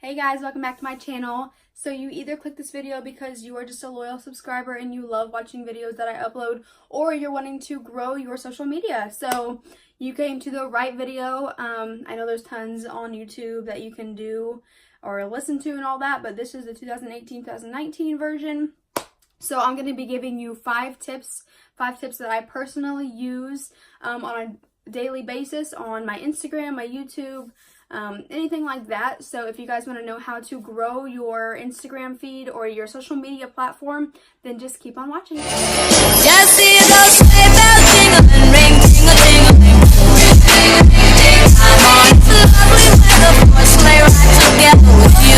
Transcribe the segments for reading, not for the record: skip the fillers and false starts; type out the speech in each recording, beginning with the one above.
Hey guys, welcome back to my channel. So you either click this video because you are just a loyal subscriber and you love watching videos that I upload, or you're wanting to grow your social media. So you came to the right video. I know there's tons on YouTube that you can do or listen to and all that, but this is the 2018-2019 version. So I'm going to be giving you five tips that I personally use on a daily basis on my Instagram, my YouTube, anything like that. So if you guys want to know how to grow your Instagram feed or your social media platform, then just keep on watching. Just see those sleigh bells jingling, ring, ting-a-ling-a-ling. I'm on the lovely weather for a sleigh ride together with you.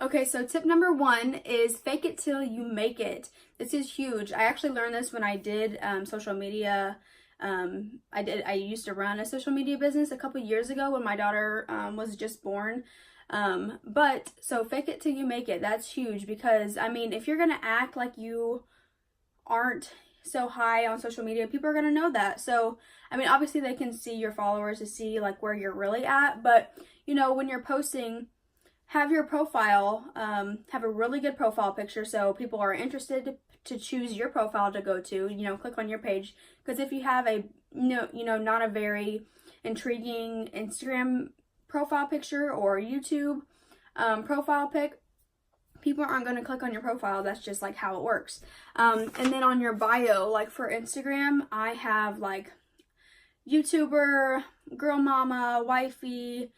Okay, so tip number one is fake it till you make it. This is huge. I actually learned this when I did social media. I used to run a social media business a couple years ago when my daughter was just born. But so fake it till you make it. That's huge because, I mean, if you're going to act like you aren't so high on social media, people are going to know that. So, I mean, obviously they can see your followers to see like where you're really at. But, you know, when you're posting, have your profile, have a really good profile picture so people are interested to choose your profile to go to, you know, click on your page. Because if you have a, not a very intriguing Instagram profile picture or YouTube profile pic, people aren't going to click on your profile. That's just like how it works. And then on your bio, like for Instagram, I have like YouTuber, girl mama, wifey,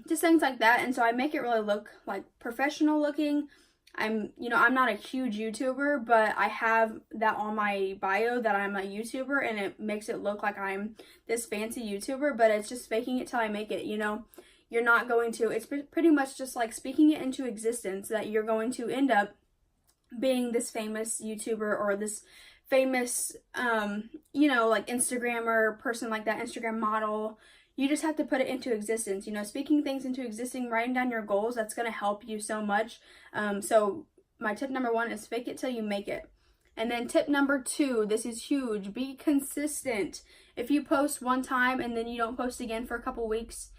just things like that. And so I make it really look like professional looking. I'm not a huge YouTuber, but I have that on my bio that I'm a YouTuber, and it makes it look like I'm this fancy YouTuber, but it's just faking it till I make it. You're not going to, it's pretty much just like speaking it into existence that you're going to end up being this famous YouTuber or this famous, like Instagrammer, person like that, Instagram model. You just have to put it into existence, speaking things into existing, writing down your goals. That's going to help you so much. So my tip number one is fake it till you make it. And then tip number two, this is huge. Be consistent. If you post one time and then you don't post again for a couple weeks,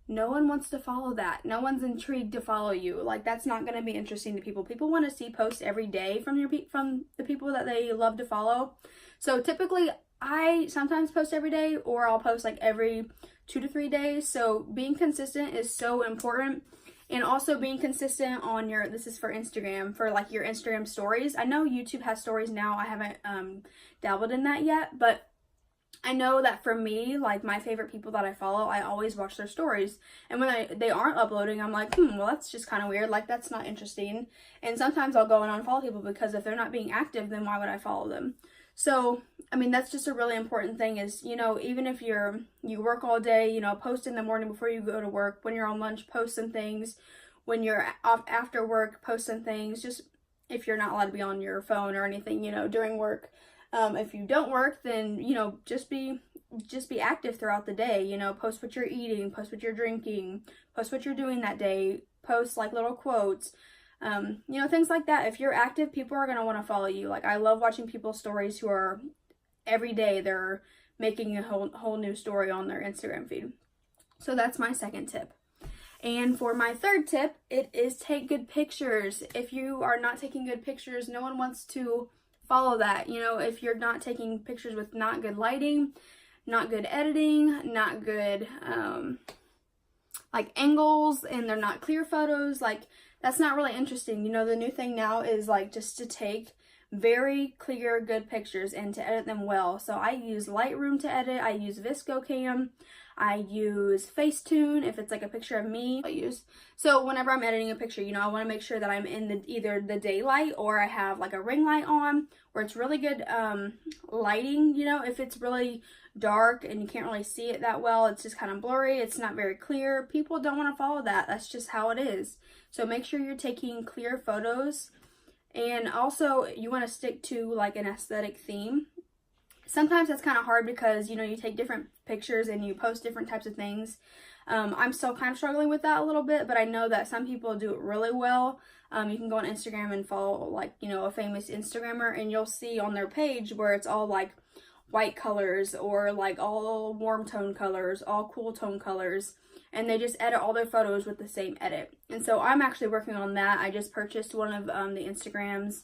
no one wants to follow that. No one's intrigued to follow you. Like, that's not going to be interesting to people. People want to see posts every day from the people that they love to follow. So typically, I sometimes post every day, or I'll post like every 2 to 3 days. So being consistent is so important. And also being consistent on this is for Instagram, for like your Instagram stories. I know YouTube has stories now. I haven't dabbled in that yet, but I know that for me, like my favorite people that I follow, I always watch their stories. And when they aren't uploading, I'm like, well, that's just kind of weird. Like, that's not interesting. And sometimes I'll go and unfollow people because if they're not being active, then why would I follow them? So, I mean, that's just a really important thing is, even if you work all day, post in the morning before you go to work. When you're on lunch, post some things. When you're off after work, post some things. Just if you're not allowed to be on your phone or anything, during work. If you don't work, then, just be active throughout the day. Post what you're eating, post what you're drinking, post what you're doing that day, post like little quotes. Things like that. If you're active, people are going to want to follow you. Like, I love watching people's stories who are every day they're making a whole new story on their Instagram feed. So that's my second tip. And for my third tip, it is take good pictures. If you are not taking good pictures, no one wants to follow that. If you're not taking pictures with not good lighting, not good editing, not good like angles, and they're not clear photos, like that's not really interesting. The new thing now is like just to take very clear, good pictures and to edit them well. So I use Lightroom to edit. I use ViscoCam. I use Facetune if it's like a picture of me. So whenever I'm editing a picture, I want to make sure that I'm in either the daylight or I have like a ring light on where it's really good lighting. If it's really dark and you can't really see it that well, it's just kind of blurry, it's not very clear, people don't want to follow that. That's just how it is. So make sure you're taking clear photos. And also you want to stick to like an aesthetic theme. Sometimes that's kind of hard because, you take different pictures and you post different types of things. I'm still kind of struggling with that a little bit, but I know that some people do it really well. You can go on Instagram and follow like, a famous Instagrammer, and you'll see on their page where it's all like white colors or like all warm tone colors, all cool tone colors, and they just edit all their photos with the same edit. And so I'm actually working on that. I just purchased one of the Instagrams.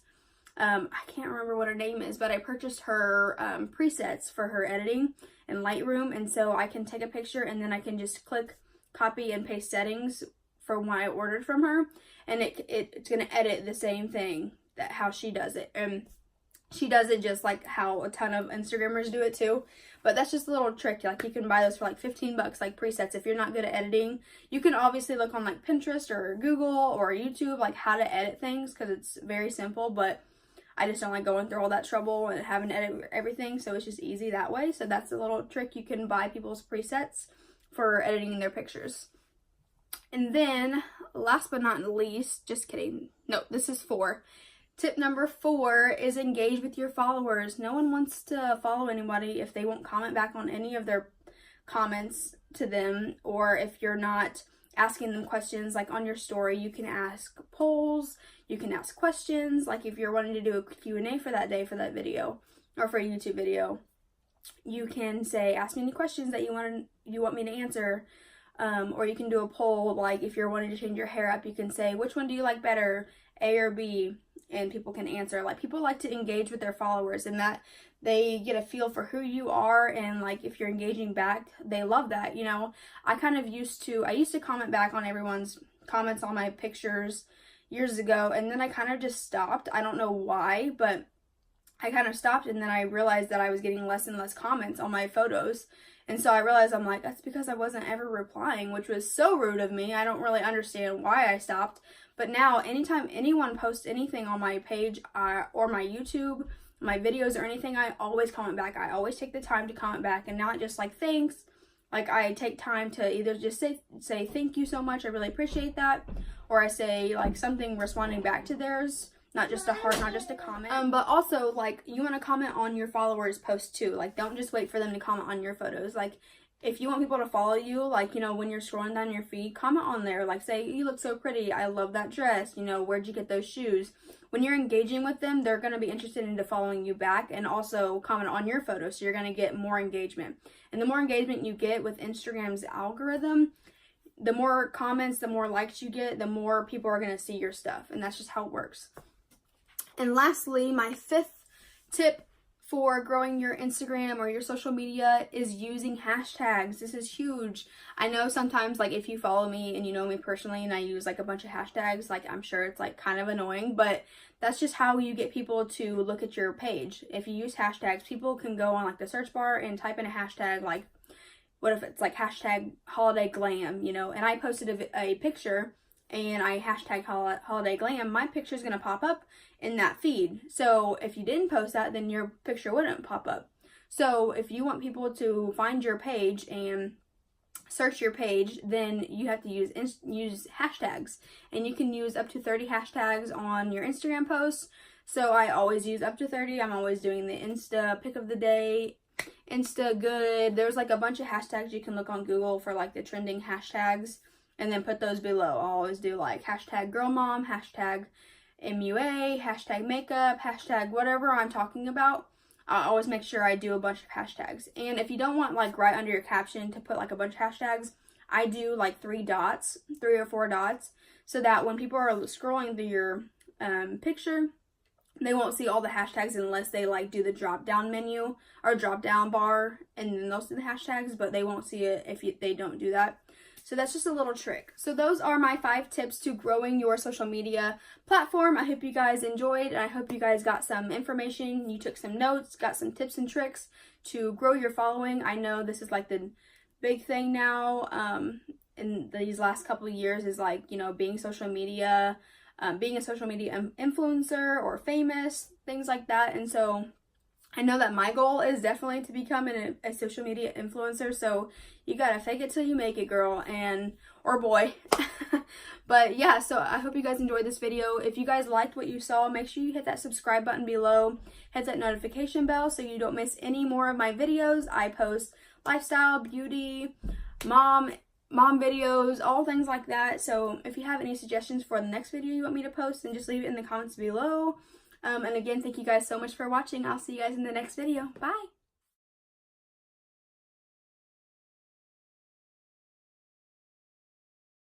I can't remember what her name is, but I purchased her presets for her editing in Lightroom, and so I can take a picture and then I can just click copy and paste settings from what I ordered from her, and it's gonna edit the same thing that how she does it. And she does it just like how a ton of Instagrammers do it too. But that's just a little trick. Like, you can buy those for like 15 bucks, like presets. If you're not good at editing, you can obviously look on like Pinterest or Google or YouTube, like how to edit things, because it's very simple. But I just don't like going through all that trouble and having to edit everything. So it's just easy that way. So that's a little trick. You can buy people's presets for editing their pictures. And then last but not least, just kidding. No, this is 4. Tip number 4 is engage with your followers. No one wants to follow anybody if they won't comment back on any of their comments to them, or if you're not asking them questions. Like on your story, you can ask polls, you can ask questions. Like if you're wanting to do a Q&A for that day for that video or for a YouTube video, you can say, ask me any questions that you want me to answer. Or you can do a poll, like if you're wanting to change your hair up, you can say, which one do you like better, A or B? And people can answer. Like, people like to engage with their followers, and that they get a feel for who you are, and like if you're engaging back, they love that. You know, I used to comment back on everyone's comments on my pictures years ago, and then I kind of just stopped. I don't know why, but I kind of stopped, and then I realized that I was getting less and less comments on my photos. And so I realized, I'm like, that's because I wasn't ever replying, which was so rude of me. I don't really understand why I stopped. But now, anytime anyone posts anything on my page or my YouTube, my videos or anything, I always comment back. I always take the time to comment back, and not just like thanks. Like, I take time to either just say thank you so much, I really appreciate that, or I say like something responding back to theirs. Not just a heart, not just a comment. But also, like, you want to comment on your followers' posts too. Like, don't just wait for them to comment on your photos. Like, if you want people to follow you, like, you know, when you're scrolling down your feed, comment on there. Like, say, you look so pretty, I love that dress, you know, where'd you get those shoes? When you're engaging with them, they're going to be interested into following you back, and also comment on your photos, so you're going to get more engagement. And the more engagement you get with Instagram's algorithm, the more comments, the more likes you get, the more people are going to see your stuff. And that's just how it works. And lastly, my 5th tip for growing your Instagram or your social media is using hashtags. This is huge. I know sometimes, like, if you follow me and you know me personally and I use like a bunch of hashtags, like, I'm sure it's like kind of annoying, but that's just how you get people to look at your page. If you use hashtags, people can go on like the search bar and type in a hashtag, like, what if it's like hashtag holiday glam, you know, and I posted a picture and I hashtag holiday glam, my picture is going to pop up in that feed. So if you didn't post that, then your picture wouldn't pop up. So if you want people to find your page and search your page, then you have to use hashtags. And you can use up to 30 hashtags on your Instagram posts. So I always use up to 30. I'm always doing the Insta pick of the day, Insta good. There's like a bunch of hashtags you can look on Google for like the trending hashtags, and then put those below. I'll always do like hashtag girl mom, hashtag MUA, hashtag makeup, hashtag whatever I'm talking about. I always make sure I do a bunch of hashtags. And if you don't want like right under your caption to put like a bunch of hashtags, I do like 3 or 4 dots, so that when people are scrolling through your picture, they won't see all the hashtags unless they like do the drop down menu or drop down bar, and then they'll see the hashtags, but they won't see it if they don't do that. So that's just a little trick. So those are my 5 tips to growing your social media platform. I hope you guys enjoyed, and I hope you guys got some information. You took some notes, got some tips and tricks to grow your following. I know this is like the big thing now in these last couple of years, is like, you know, being a social media influencer or famous, things like that. And so I know that my goal is definitely to become a social media influencer. So you gotta fake it till you make it, girl, or boy. But yeah, so I hope you guys enjoyed this video. If you guys liked what you saw, make sure you hit that subscribe button below, hit that notification bell so you don't miss any more of my videos. I post lifestyle, beauty, mom videos, all things like that. So if you have any suggestions for the next video you want me to post, then just leave it in the comments below. And again, thank you guys so much for watching. I'll see you guys in the next video. Bye!